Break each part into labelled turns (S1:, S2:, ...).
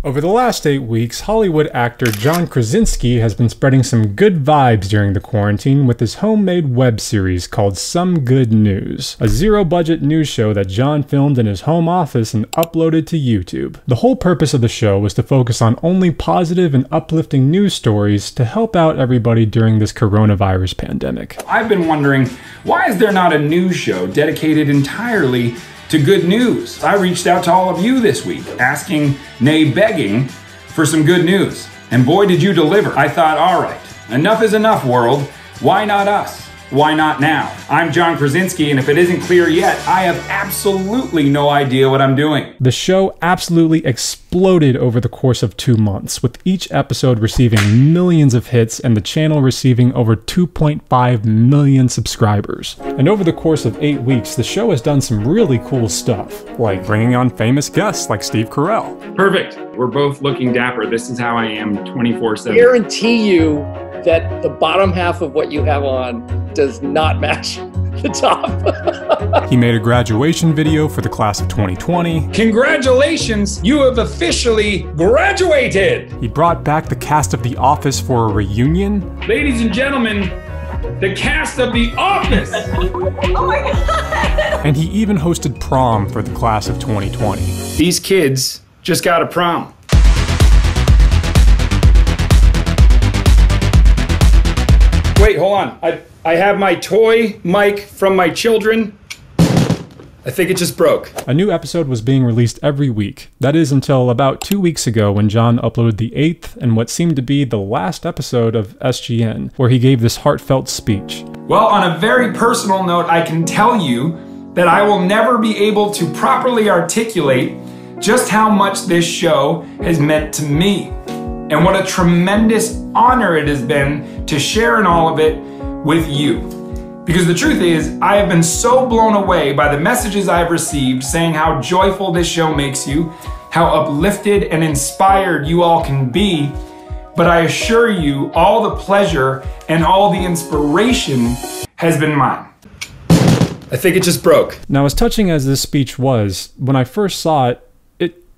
S1: Over the last 8 weeks, Hollywood actor John Krasinski has been spreading some good vibes during the quarantine with his homemade web series called Some Good News, a zero-budget news show that John filmed in his home office and uploaded to YouTube. The whole purpose of the show was to focus on only positive and uplifting news stories to help out everybody during this coronavirus pandemic.
S2: I've been wondering, why is there not a news show dedicated entirely to good news? I reached out to all of you this week, asking, nay begging, for some good news. And boy did you deliver. I thought, all right, enough is enough, world. Why not us? Why not now? I'm John Krasinski, and if it isn't clear yet, I have absolutely no idea what I'm doing.
S1: The show absolutely exploded over the course of 2 months, with each episode receiving millions of hits and the channel receiving over 2.5 million subscribers. And over the course of 8 weeks, the show has done some really cool stuff, like bringing on famous guests like Steve Carell.
S2: Perfect. We're both looking dapper. This is how I am 24/7.
S3: Guarantee you that the bottom half of what you have on does not match the top.
S1: He made a graduation video for the class of 2020.
S2: Congratulations, you have officially graduated!
S1: He brought back the cast of The Office for a reunion.
S2: Ladies and gentlemen, the cast of The Office!
S4: Oh my God!
S1: And he even hosted prom for the class of 2020.
S2: These kids just got a prom. Wait, hold on. I have my toy mic from my children. I think it just broke.
S1: A new episode was being released every week. That is until about 2 weeks ago when John uploaded the 8th and what seemed to be the last episode of SGN, where he gave this heartfelt speech.
S2: Well, on a very personal note, I can tell you that I will never be able to properly articulate just how much this show has meant to me. And what a tremendous honor it has been to share in all of it with you. Because the truth is, I have been so blown away by the messages I've received saying how joyful this show makes you, how uplifted and inspired you all can be. But I assure you, all the pleasure and all the inspiration has been mine. I think it just broke.
S1: Now, as touching as this speech was, when I first saw it,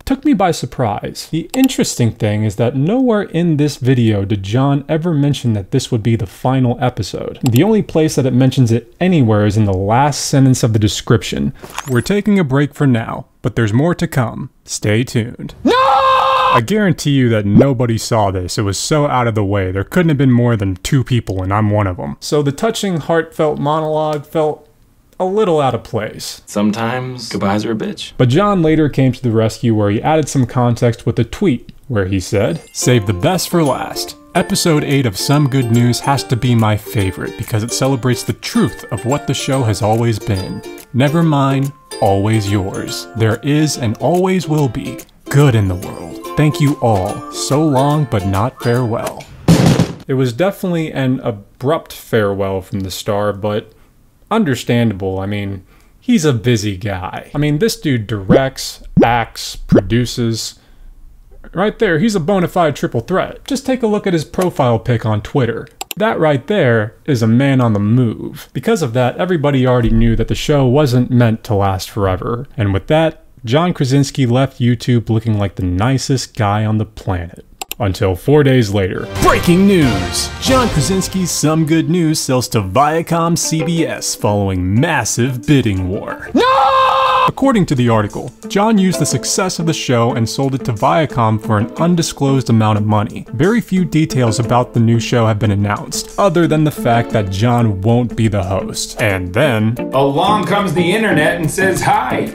S1: took me by surprise. The interesting thing is that nowhere in this video did John ever mention that this would be the final episode. The only place that it mentions it anywhere is in the last sentence of the description. We're taking a break for now, but there's more to come. Stay tuned. No! I guarantee you that nobody saw this. It was so out of the way. There couldn't have been more than 2 people, and I'm one of them. So the touching, heartfelt monologue felt a little out of place.
S5: Sometimes goodbyes are a bitch.
S1: But John later came to the rescue where he added some context with a tweet where he said, "Save the best for last. Episode 8 of Some Good News has to be my favorite because it celebrates the truth of what the show has always been. Never mine, always yours. There is and always will be good in the world. Thank you all. So long, but not farewell." It was definitely an abrupt farewell from the star, but understandable. I mean, he's a busy guy. I mean, this dude directs, acts, produces. Right there, he's a bona fide triple threat. Just take a look at his profile pic on Twitter. That right there is a man on the move. Because of that, everybody already knew that the show wasn't meant to last forever. And with that, John Krasinski left YouTube looking like the nicest guy on the planet. Until 4 days later. Breaking news! John Krasinski's Some Good News sells to Viacom CBS following massive bidding war. No! According to the article, John used the success of the show and sold it to Viacom for an undisclosed amount of money. Very few details about the new show have been announced, other than the fact that John won't be the host. And then,
S2: along comes the internet and says hi.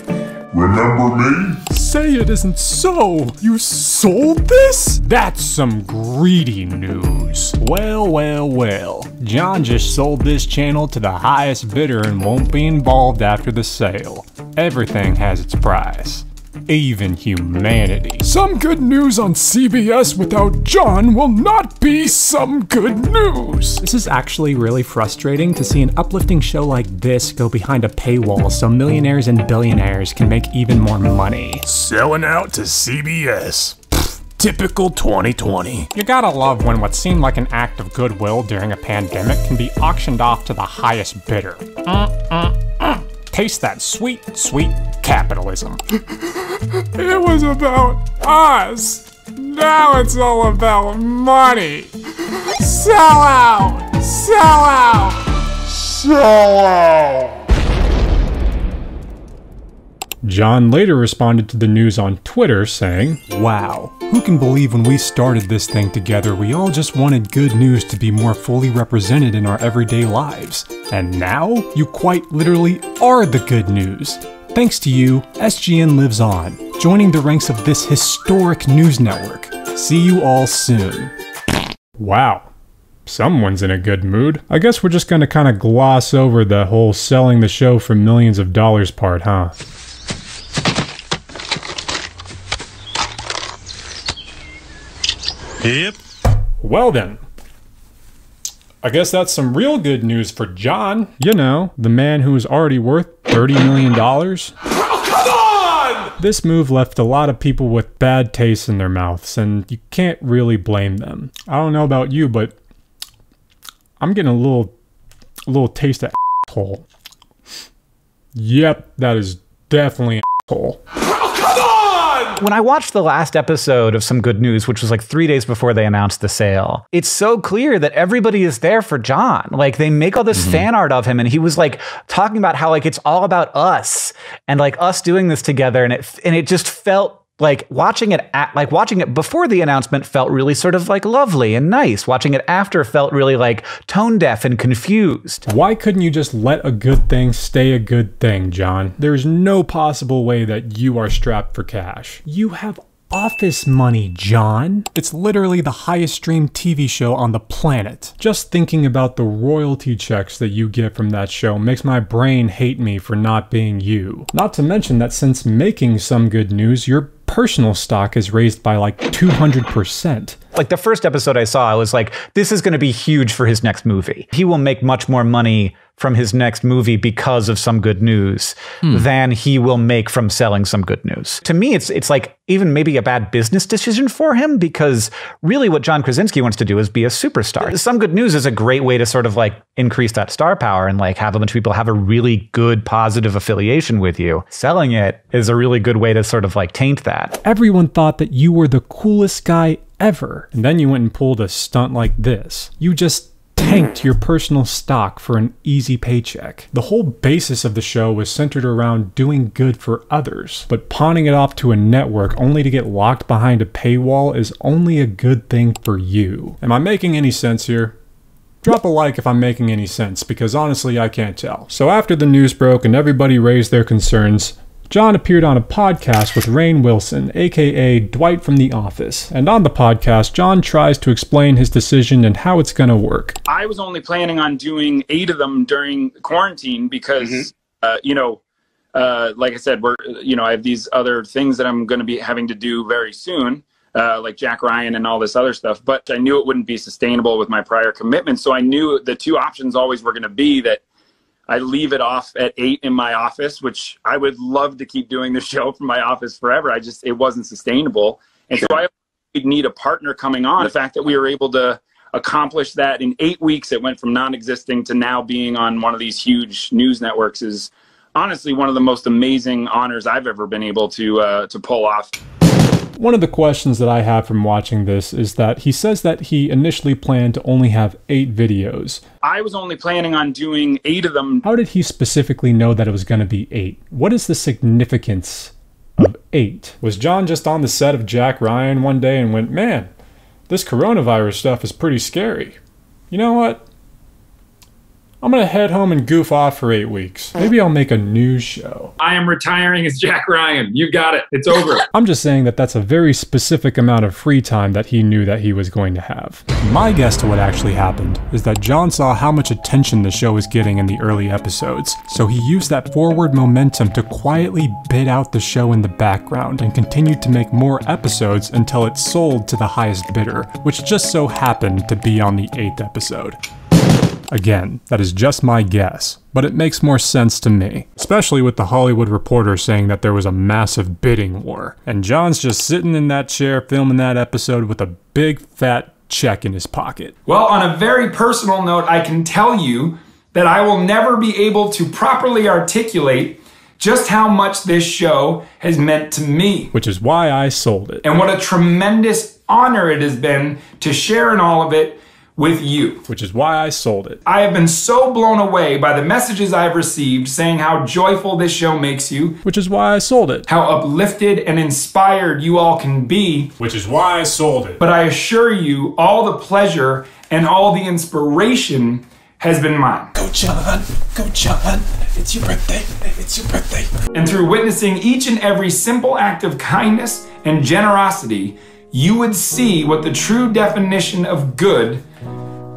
S6: Remember me?
S1: Say it isn't so! You sold this? That's some greedy news. Well, well, well. John just sold this channel to the highest bidder and won't be involved after the sale. Everything has its price. Even humanity. Some good news on CBS without John will not be some good news. This is actually really frustrating to see an uplifting show like this go behind a paywall so millionaires and billionaires can make even more money.
S6: Selling out to CBS. Typical 2020.
S1: You gotta love when what seemed like an act of goodwill during a pandemic can be auctioned off to the highest bidder. Taste that sweet, sweet capitalism. It was about us. Now it's all about money. Sell out! Sell out! Sell out! John later responded to the news on Twitter saying, "Wow, who can believe when we started this thing together we all just wanted good news to be more fully represented in our everyday lives. And now, you quite literally are the good news. Thanks to you, SGN lives on, joining the ranks of this historic news network. See you all soon." Wow. Someone's in a good mood. I guess we're just gonna kinda gloss over the whole selling the show for millions of dollars part, huh?
S6: Yep.
S1: Well then, I guess that's some real good news for John. You know, the man who is already worth $30 million.
S6: Oh, come on!
S1: This move left a lot of people with bad taste in their mouths, and you can't really blame them. I don't know about you, but I'm getting a little taste of asshole. Yep, that is definitely an asshole.
S7: When I watched the last episode of Some Good News, which was like 3 days before they announced the sale, it's so clear that everybody is there for John. Like, they make all this fan art of him, and he was like talking about how like it's all about us and like us doing this together, and it just felt like watching it before the announcement felt really sort of like lovely and nice. Watching it after felt really like tone deaf and confused.
S1: Why couldn't you just let a good thing stay a good thing, John? There's no possible way that you are strapped for cash. You have office money, John. It's literally the highest streamed TV show on the planet. Just thinking about the royalty checks that you get from that show makes my brain hate me for not being you. Not to mention that since making Some Good News, your personal stock is raised by like 200%.
S7: Like the first episode I saw, I was like, this is going to be huge for his next movie. He will make much more money from his next movie because of Some Good News than he will make from selling Some Good News. To me, it's like even maybe a bad business decision for him, because really what John Krasinski wants to do is be a superstar. Some Good News is a great way to sort of like increase that star power and like have a bunch of people have a really good positive affiliation with you. Selling it is a really good way to sort of like taint that.
S1: Everyone thought that you were the coolest guy ever. And then you went and pulled a stunt like this. You just tanked your personal stock for an easy paycheck. The whole basis of the show was centered around doing good for others, but pawning it off to a network only to get locked behind a paywall is only a good thing for you. Am I making any sense here? Drop a like if I'm making any sense, because honestly I can't tell. So after the news broke and everybody raised their concerns, John appeared on a podcast with Rainn Wilson, aka Dwight from The Office. And on the podcast, John tries to explain his decision and how it's gonna work.
S2: I was only planning on doing 8 of them during quarantine because, like I said, I have these other things that I'm going to be having to do very soon, like Jack Ryan and all this other stuff. But I knew it wouldn't be sustainable with my prior commitments. So I knew the 2 options always were going to be that I leave it off at 8 in my office, which I would love to keep doing the show from my office forever. It wasn't sustainable. And so I would need a partner coming on. The fact that we were able to accomplish that in 8 weeks, it went from non-existing to now being on one of these huge news networks, is honestly one of the most amazing honors I've ever been able to pull off.
S1: One of the questions that I have from watching this is that he says that he initially planned to only have 8 videos.
S2: I was only planning on doing 8 of them.
S1: How did he specifically know that it was going to be 8? What is the significance of 8? Was John just on the set of Jack Ryan one day and went, man, this coronavirus stuff is pretty scary. You know what? I'm gonna head home and goof off for 8 weeks. Maybe I'll make a news show.
S2: I am retiring as Jack Ryan. You got it. It's over.
S1: I'm just saying that that's a very specific amount of free time that he knew that he was going to have. My guess to what actually happened is that John saw how much attention the show was getting in the early episodes, so he used that forward momentum to quietly bid out the show in the background and continued to make more episodes until it sold to the highest bidder, which just so happened to be on the 8th episode. Again, that is just my guess, but it makes more sense to me, especially with the Hollywood Reporter saying that there was a massive bidding war, and John's just sitting in that chair filming that episode with a big fat check in his pocket.
S2: Well, on a very personal note, I can tell you that I will never be able to properly articulate just how much this show has meant to me.
S1: Which is why I sold it.
S2: And what a tremendous honor it has been to share in all of it with you.
S1: Which is why I sold it.
S2: I have been so blown away by the messages I've received saying how joyful this show makes you.
S1: Which is why I sold it.
S2: How uplifted and inspired you all can be.
S1: Which is why I sold it.
S2: But I assure you, all the pleasure and all the inspiration has been mine.
S6: Go John, go John, it's your birthday, it's your birthday.
S2: And through witnessing each and every simple act of kindness and generosity, you would see what the true definition of good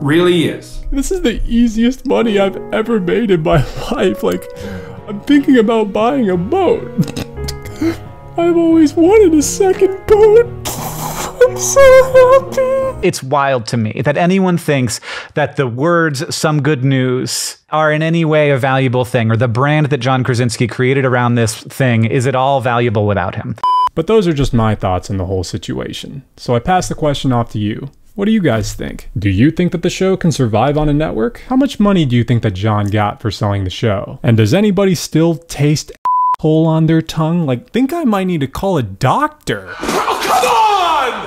S2: really is.
S1: This is the easiest money I've ever made in my life. Like, I'm thinking about buying a boat. I've always wanted a second boat. I'm so happy.
S7: It's wild to me that anyone thinks that the words "some good news" are in any way a valuable thing, or the brand that John Krasinski created around this thing is at all valuable without him.
S1: But those are just my thoughts on the whole situation. So I pass the question off to you. What do you guys think? Do you think that the show can survive on a network? How much money do you think that John got for selling the show? And does anybody still taste hole on their tongue? Like, think I might need to call a doctor.
S6: Oh, come on!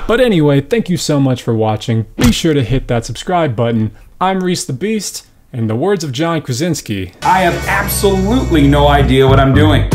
S1: But anyway, thank you so much for watching. Be sure to hit that subscribe button. I'm Reece the Beast, and in the words of John Krasinski,
S2: I have absolutely no idea what I'm doing.